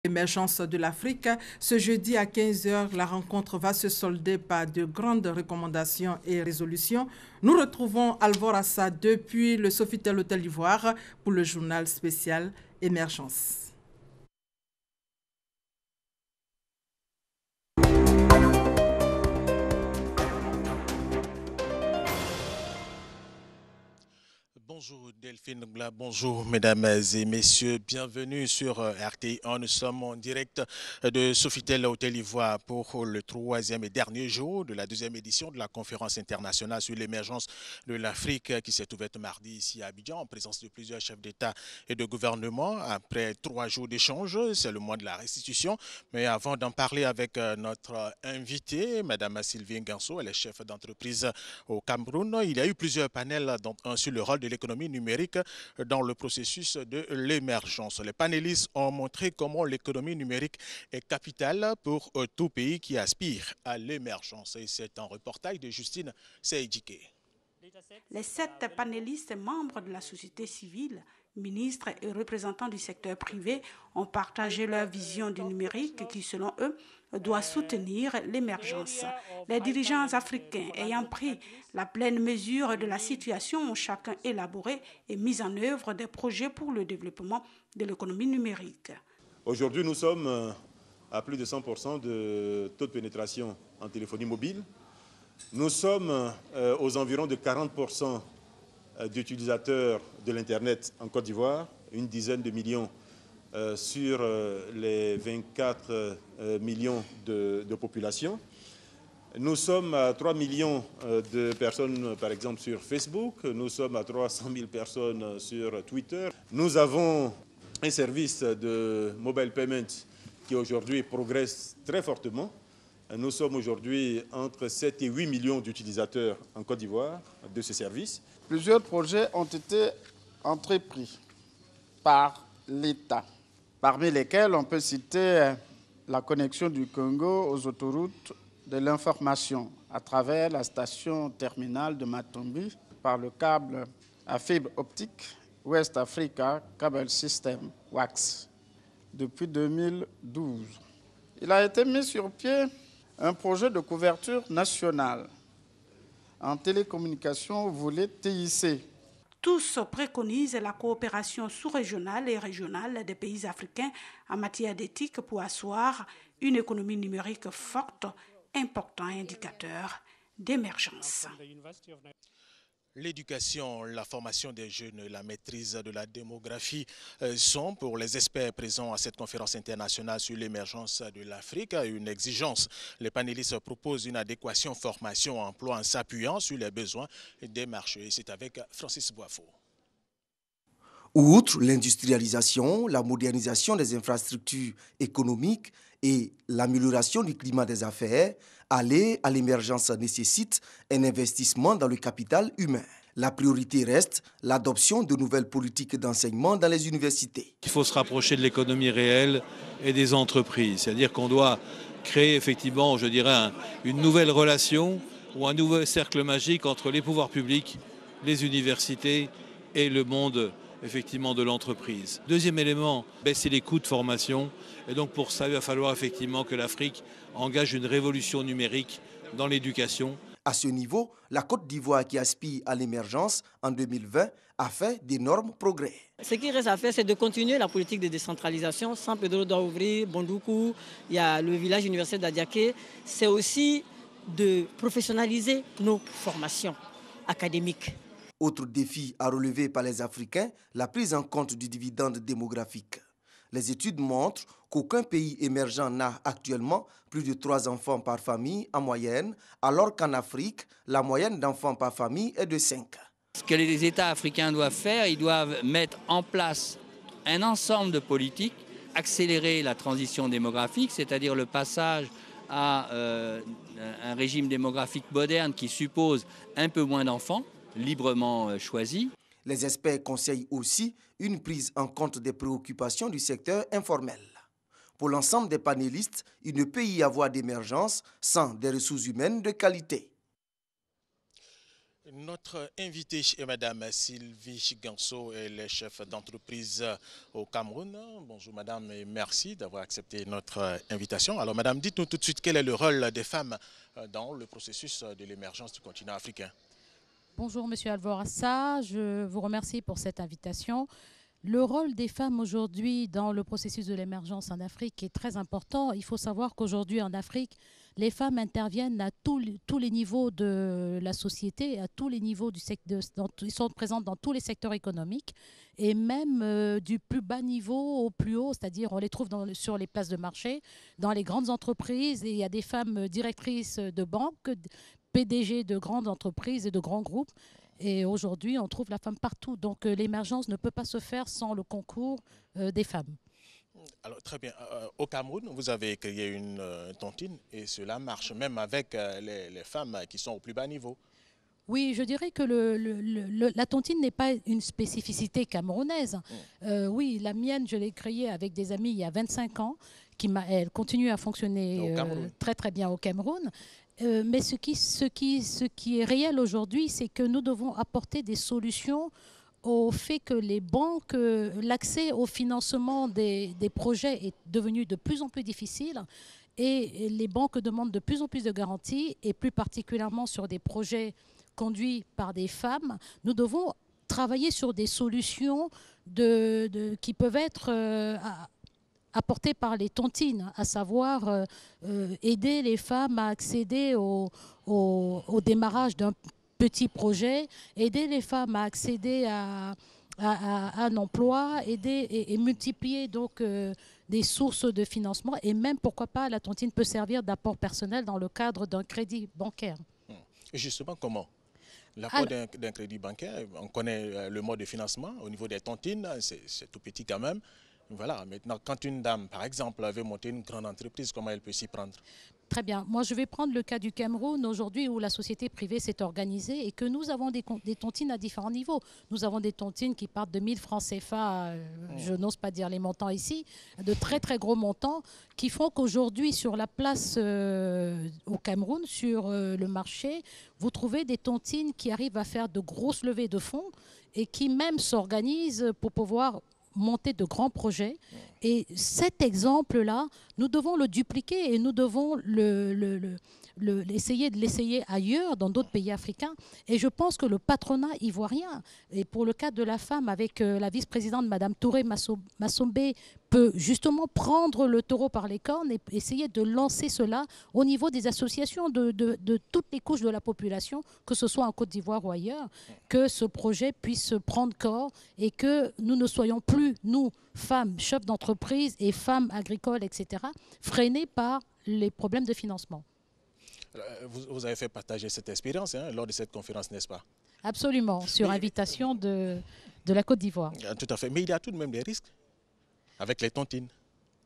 L'émergence de l'Afrique. Ce jeudi à 15 h, la rencontre va se solder par de grandes recommandations et résolutions. Nous retrouvons Alvor Assa depuis le Sofitel Hôtel d'Ivoire pour le journal spécial Émergence. Bonjour Delphine Ngla, bonjour mesdames et messieurs, bienvenue sur RTI1. Nous sommes en direct de Sofitel Hôtel Ivoire pour le troisième et dernier jour de la deuxième édition de la conférence internationale sur l'émergence de l'Afrique qui s'est ouverte mardi ici à Abidjan en présence de plusieurs chefs d'État et de gouvernement. Après 3 jours d'échange, c'est le mois de la restitution. Mais avant d'en parler avec notre invitée, madame Sylvie Nganso, elle est chef d'entreprise au Cameroun, il y a eu plusieurs panels dont un sur le rôle de l'économie numérique dans le processus de l'émergence. Les panélistes ont montré comment l'économie numérique est capitale pour tout pays qui aspire à l'émergence. Et c'est un reportage de Justine Seydjike. Les 7 panélistes membres de la société civile, ministres et représentants du secteur privé ont partagé leur vision du numérique qui, selon eux, doit soutenir l'émergence. Les dirigeants africains ayant pris la pleine mesure de la situation ont chacun élaboré et mis en œuvre des projets pour le développement de l'économie numérique. Aujourd'hui, nous sommes à plus de 100% de taux de pénétration en téléphonie mobile. Nous sommes aux environs de 40% d'utilisateurs de l'Internet en Côte d'Ivoire, une dizaine de millions sur les 24 millions de population. Nous sommes à 3 millions de personnes, par exemple, sur Facebook. Nous sommes à 300 000 personnes sur Twitter. Nous avons un service de mobile payment qui aujourd'hui progresse très fortement. Nous sommes aujourd'hui entre 7 et 8 millions d'utilisateurs en Côte d'Ivoire de ce service. Plusieurs projets ont été entrepris par l'État, parmi lesquels on peut citer la connexion du Congo aux autoroutes de l'information à travers la station terminale de Matombi par le câble à fibre optique West Africa Cable System, WACS, depuis 2012. Il a été mis sur pied un projet de couverture nationale en télécommunication au volet TIC. Tous préconisent la coopération sous-régionale et régionale des pays africains en matière d'éthique pour asseoir une économie numérique forte, important indicateur d'émergence. L'éducation, la formation des jeunes et la maîtrise de la démographie sont pour les experts présents à cette conférence internationale sur l'émergence de l'Afrique une exigence. Les panélistes proposent une adéquation formation-emploi en s'appuyant sur les besoins des marchés. C'est avec Francis Boifo. Outre l'industrialisation, la modernisation des infrastructures économiques et l'amélioration du climat des affaires, aller à l'émergence nécessite un investissement dans le capital humain. La priorité reste l'adoption de nouvelles politiques d'enseignement dans les universités. Il faut se rapprocher de l'économie réelle et des entreprises. C'est-à-dire qu'on doit créer effectivement, je dirais, une nouvelle relation ou un nouveau cercle magique entre les pouvoirs publics, les universités et le monde effectivement de l'entreprise. Deuxième élément, baisser les coûts de formation. Et donc pour ça, il va falloir effectivement que l'Afrique engage une révolution numérique dans l'éducation. À ce niveau, la Côte d'Ivoire qui aspire à l'émergence en 2020 a fait d'énormes progrès. Ce qui reste à faire, c'est de continuer la politique de décentralisation. San Pedro doit ouvrir, Bondoukou, il y a le village universitaire d'Adiaké. C'est aussi de professionnaliser nos formations académiques. Autre défi à relever par les Africains, la prise en compte du dividende démographique. Les études montrent qu'aucun pays émergent n'a actuellement plus de 3 enfants par famille en moyenne, alors qu'en Afrique, la moyenne d'enfants par famille est de 5. Ce que les États africains doivent faire, ils doivent mettre en place un ensemble de politiques, accélérer la transition démographique, c'est-à-dire le passage à un régime démographique moderne qui suppose un peu moins d'enfants, librement choisis. Les experts conseillent aussi une prise en compte des préoccupations du secteur informel. Pour l'ensemble des panélistes, il ne peut y avoir d'émergence sans des ressources humaines de qualité. Notre invitée est Madame Sylvie Ganso, elle est chef d'entreprise au Cameroun. Bonjour Madame et merci d'avoir accepté notre invitation. Alors Madame, dites-nous tout de suite quel est le rôle des femmes dans le processus de l'émergence du continent africain. Bonjour Monsieur Alvorassa, je vous remercie pour cette invitation. Le rôle des femmes aujourd'hui dans le processus de l'émergence en Afrique est très important. Il faut savoir qu'aujourd'hui en Afrique, les femmes interviennent à tous les niveaux de la société, à tous les niveaux du secteur. Ils sont présentes dans tous les secteurs économiques et même du plus bas niveau au plus haut, c'est-à-dire on les trouve sur les places de marché, dans les grandes entreprises, et il y a des femmes directrices de banques, PDG de grandes entreprises et de grands groupes. Et aujourd'hui, on trouve la femme partout. Donc l'émergence ne peut pas se faire sans le concours des femmes. Alors très bien. Au Cameroun, vous avez créé une tontine et cela marche même avec les femmes qui sont au plus bas niveau. Oui, je dirais que la tontine n'est pas une spécificité camerounaise. Oui, la mienne, je l'ai créée avec des amis il y a 25 ans. Elle continue à fonctionner très très bien au Cameroun. Mais ce qui est réel aujourd'hui, c'est que nous devons apporter des solutions au fait que les banques, l'accès au financement des projets est devenu de plus en plus difficile et les banques demandent de plus en plus de garanties et plus particulièrement sur des projets conduits par des femmes. Nous devons travailler sur des solutions qui peuvent être apportées par les tontines, à savoir aider les femmes à accéder au démarrage d'un petit projet, aider les femmes à accéder à un emploi, aider et multiplier donc des sources de financement et même, pourquoi pas, la tontine peut servir d'apport personnel dans le cadre d'un crédit bancaire. Et justement, comment? L'apport d'un crédit bancaire, on connaît le mode de financement au niveau des tontines, c'est tout petit quand même. Voilà, maintenant, quand une dame, par exemple, veut monter une grande entreprise, comment elle peut s'y prendre? Très bien. Moi, je vais prendre le cas du Cameroun aujourd'hui où la société privée s'est organisée et que nous avons des tontines à différents niveaux. Nous avons des tontines qui partent de 1000 francs CFA, je n'ose pas dire les montants ici, de très très gros montants qui font qu'aujourd'hui sur la place au Cameroun, sur le marché, vous trouvez des tontines qui arrivent à faire de grosses levées de fonds et qui même s'organisent pour pouvoir monter de grands projets. Et cet exemple-là, nous devons le dupliquer et nous devons essayer de l'essayer ailleurs, dans d'autres pays africains. Et je pense que le patronat ivoirien, et pour le cas de la femme, avec la vice-présidente Madame Touré Massombe, peut justement prendre le taureau par les cornes et essayer de lancer cela au niveau des associations de toutes les couches de la population, que ce soit en Côte d'Ivoire ou ailleurs, que ce projet puisse prendre corps et que nous ne soyons plus, nous, femmes, chefs d'entreprise et femmes agricoles, etc., freinés par les problèmes de financement. Vous avez fait partager cette expérience lors de cette conférence, n'est-ce pas? Absolument, sur invitation de la Côte d'Ivoire. Tout à fait, mais il y a tout de même des risques avec les tontines.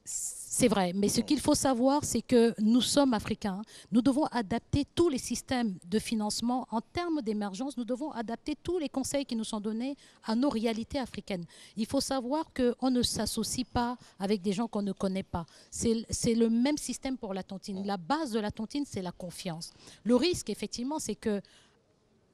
C'est vrai, mais ce qu'il faut savoir, c'est que nous sommes africains. Nous devons adapter tous les systèmes de financement en termes d'émergence. Nous devons adapter tous les conseils qui nous sont donnés à nos réalités africaines. Il faut savoir qu'on ne s'associe pas avec des gens qu'on ne connaît pas. C'est le même système pour la tontine. La base de la tontine, c'est la confiance. Le risque, effectivement, c'est que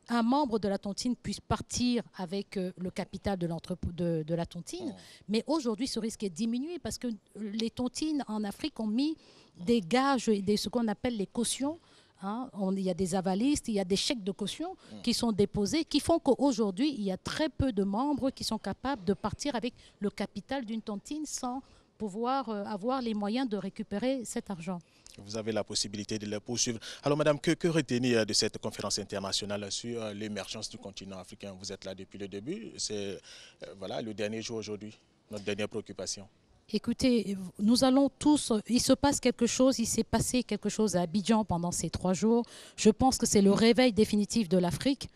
un membre de la tontine puisse partir avec le capital de la tontine. Mais aujourd'hui, ce risque est diminué parce que les tontines en Afrique ont mis des gages et ce qu'on appelle les cautions. Il y a des avalistes, il y a des chèques de caution qui sont déposés, qui font qu'aujourd'hui, il y a très peu de membres qui sont capables de partir avec le capital d'une tontine sans pouvoir avoir les moyens de récupérer cet argent. Vous avez la possibilité de les poursuivre. Alors, madame, que retenir de cette conférence internationale sur l'émergence du continent africain? Vous êtes là depuis le début. C'est voilà, le dernier jour aujourd'hui, notre dernière préoccupation. Écoutez, nous allons tous, il se passe quelque chose, il s'est passé quelque chose à Abidjan pendant ces 3 jours. Je pense que c'est le réveil définitif de l'Afrique.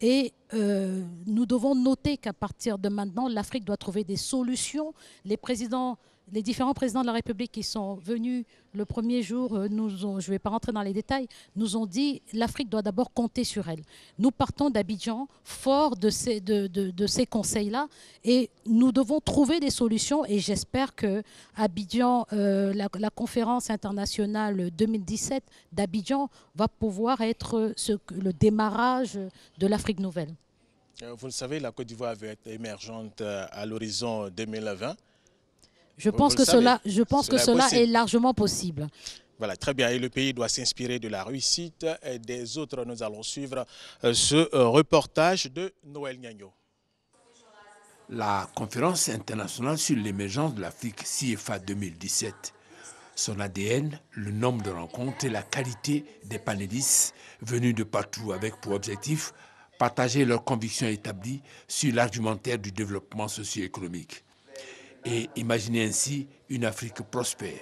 Et nous devons noter qu'à partir de maintenant, l'Afrique doit trouver des solutions. Les présidents les différents présidents de la République qui sont venus le premier jour, je ne vais pas rentrer dans les détails, nous ont dit l'Afrique doit d'abord compter sur elle. Nous partons d'Abidjan, fort de ces conseils-là, et nous devons trouver des solutions. Et j'espère que Abidjan, la conférence internationale 2017 d'Abidjan va pouvoir être le démarrage de l'Afrique nouvelle. Vous le savez, la Côte d'Ivoire va être émergente à l'horizon 2020. Je pense que cela est largement possible. Voilà, très bien. Et le pays doit s'inspirer de la réussite des autres. Nous allons suivre ce reportage de Noël Niagno. La conférence internationale sur l'émergence de l'Afrique CFA 2017. Son ADN, le nombre de rencontres et la qualité des panélistes venus de partout avec pour objectif partager leurs convictions établies sur l'argumentaire du développement socio-économique et imaginer ainsi une Afrique prospère.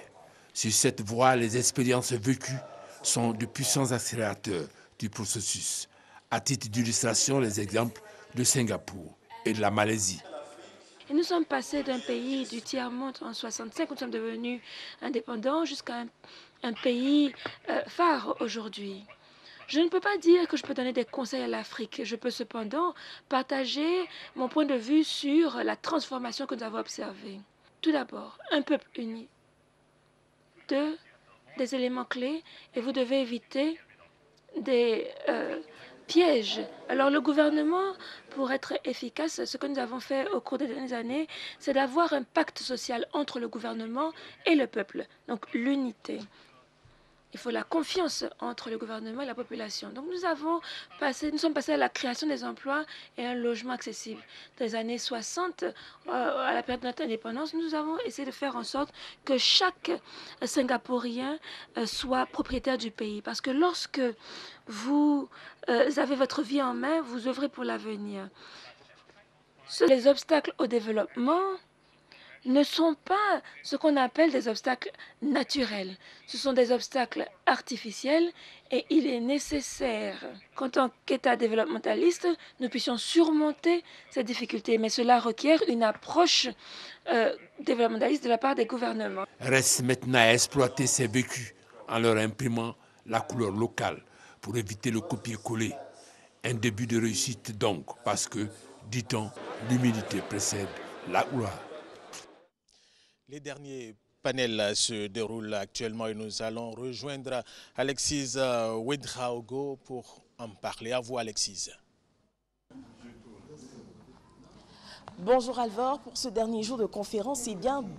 Sur cette voie, les expériences vécues sont de puissants accélérateurs du processus. À titre d'illustration, les exemples de Singapour et de la Malaisie. Et nous sommes passés d'un pays du tiers-monde en 1965, où nous sommes devenus indépendants, jusqu'à un pays phare aujourd'hui. Je ne peux pas dire que je peux donner des conseils à l'Afrique. Je peux cependant partager mon point de vue sur la transformation que nous avons observée. Tout d'abord, un peuple uni. 2, des éléments clés, et vous devez éviter des pièges. Alors le gouvernement, pour être efficace, ce que nous avons fait au cours des dernières années, c'est d'avoir un pacte social entre le gouvernement et le peuple, donc l'unité. Il faut la confiance entre le gouvernement et la population. Donc nous sommes passés à la création des emplois et un logement accessible. Dans les années 60, à la période de notre indépendance, nous avons essayé de faire en sorte que chaque Singapourien soit propriétaire du pays. Parce que lorsque vous avez votre vie en main, vous œuvrez pour l'avenir. Les obstacles au développement ne sont pas ce qu'on appelle des obstacles naturels. Ce sont des obstacles artificiels et il est nécessaire qu'en tant qu'État développementaliste, nous puissions surmonter ces difficultés. Mais cela requiert une approche développementaliste de la part des gouvernements. Reste maintenant à exploiter ces vécus en leur imprimant la couleur locale pour éviter le copier-coller. Un début de réussite donc, parce que, dit-on, l'humilité précède la gloire. Les derniers panels se déroulent actuellement et nous allons rejoindre Alexis Ouedraogo pour en parler. À vous, Alexis. Bonjour Alvor, pour ce dernier jour de conférence,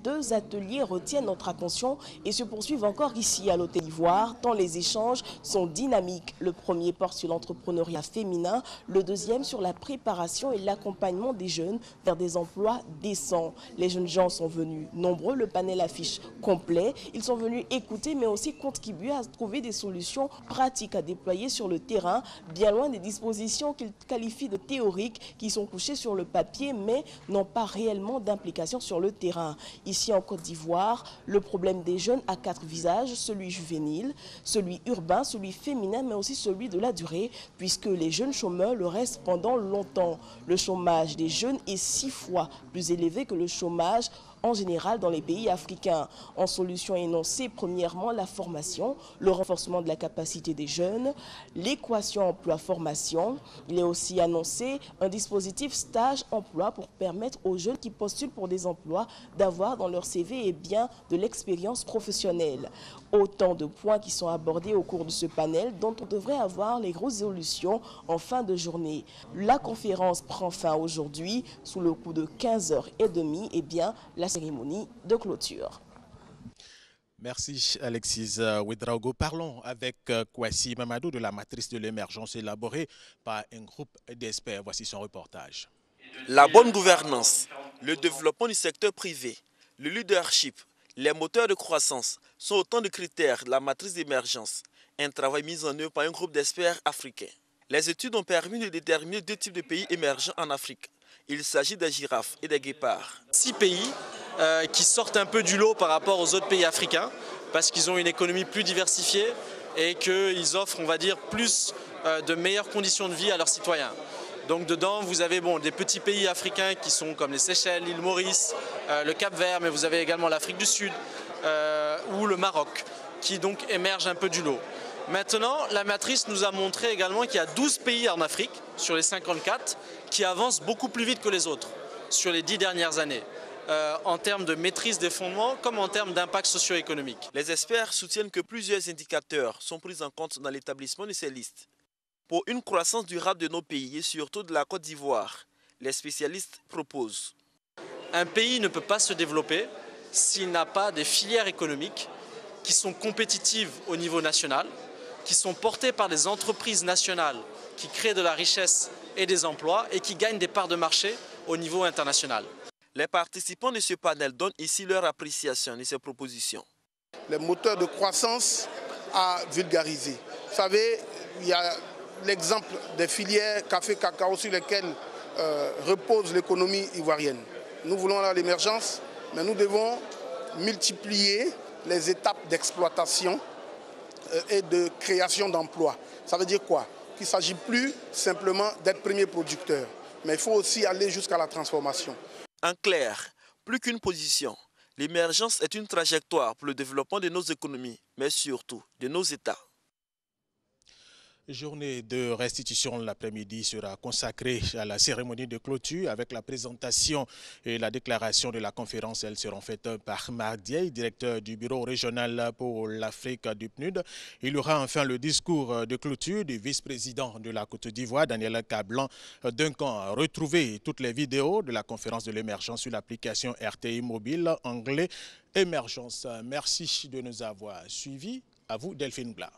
deux ateliers retiennent notre attention et se poursuivent encore ici à l'Hôtel Ivoire, tant les échanges sont dynamiques. Le premier porte sur l'entrepreneuriat féminin, le deuxième sur la préparation et l'accompagnement des jeunes vers des emplois décents. Les jeunes gens sont venus nombreux, le panel affiche complet. Ils sont venus écouter mais aussi contribuer à trouver des solutions pratiques à déployer sur le terrain, bien loin des dispositions qu'ils qualifient de théoriques qui sont couchées sur le papier mais n'ont pas réellement d'implication sur le terrain. Ici en Côte d'Ivoire, le problème des jeunes a 4 visages, celui juvénile, celui urbain, celui féminin, mais aussi celui de la durée, puisque les jeunes chômeurs le restent pendant longtemps. Le chômage des jeunes est 6 fois plus élevé que le chômage en général dans les pays africains. En solution énoncée, premièrement, la formation, le renforcement de la capacité des jeunes, l'équation emploi-formation. Il est aussi annoncé un dispositif stage-emploi pour permettre aux jeunes qui postulent pour des emplois d'avoir dans leur CV de l'expérience professionnelle. Autant de points qui sont abordés au cours de ce panel dont on devrait avoir les résolutions en fin de journée. La conférence prend fin aujourd'hui sous le coup de 15h30 la cérémonie de clôture. Merci Alexis Ouedraogo. Parlons avec Kwasi Mamadou de la matrice de l'émergence élaborée par un groupe d'experts. Voici son reportage. La bonne gouvernance, le développement du secteur privé, le leadership, les moteurs de croissance sont autant de critères de la matrice d'émergence, un travail mis en œuvre par un groupe d'experts africains. Les études ont permis de déterminer 2 types de pays émergents en Afrique. Il s'agit des girafes et des guépards. 6 pays qui sortent un peu du lot par rapport aux autres pays africains parce qu'ils ont une économie plus diversifiée et qu'ils offrent, on va dire, plus de meilleures conditions de vie à leurs citoyens. Donc dedans, vous avez des petits pays africains qui sont comme les Seychelles, l'île Maurice, le Cap-Vert, mais vous avez également l'Afrique du Sud ou le Maroc qui donc émergent un peu du lot. Maintenant, la matrice nous a montré également qu'il y a 12 pays en Afrique, sur les 54, qui avancent beaucoup plus vite que les autres sur les 10 dernières années, en termes de maîtrise des fondements comme en termes d'impact socio-économique. Les experts soutiennent que plusieurs indicateurs sont pris en compte dans l'établissement de ces listes. Pour une croissance durable de nos pays et surtout de la Côte d'Ivoire, les spécialistes proposent. Un pays ne peut pas se développer s'il n'a pas des filières économiques qui sont compétitives au niveau national, qui sont portées par des entreprises nationales qui créent de la richesse et des emplois et qui gagnent des parts de marché au niveau international. Les participants de ce panel donnent ici leur appréciation de ces propositions. Les moteurs de croissance à vulgariser. Vous savez, il y a l'exemple des filières café-cacao sur lesquelles repose l'économie ivoirienne. Nous voulons l'émergence, mais nous devons multiplier les étapes d'exploitation et de création d'emplois. Ça veut dire quoi? Qu'il ne s'agit plus simplement d'être premier producteur, mais il faut aussi aller jusqu'à la transformation. En clair, plus qu'une position, l'émergence est une trajectoire pour le développement de nos économies, mais surtout de nos États. Journée de restitution l'après-midi sera consacrée à la cérémonie de clôture avec la présentation et la déclaration de la conférence. Elles seront faites par Mardiaye, directeur du bureau régional pour l'Afrique du PNUD. Il y aura enfin le discours de clôture du vice-président de la Côte d'Ivoire, Daniel Kablan Duncan. Retrouvez toutes les vidéos de la conférence de l'émergence sur l'application RTI mobile anglais Émergence. Merci de nous avoir suivis. À vous, Delphine Blas.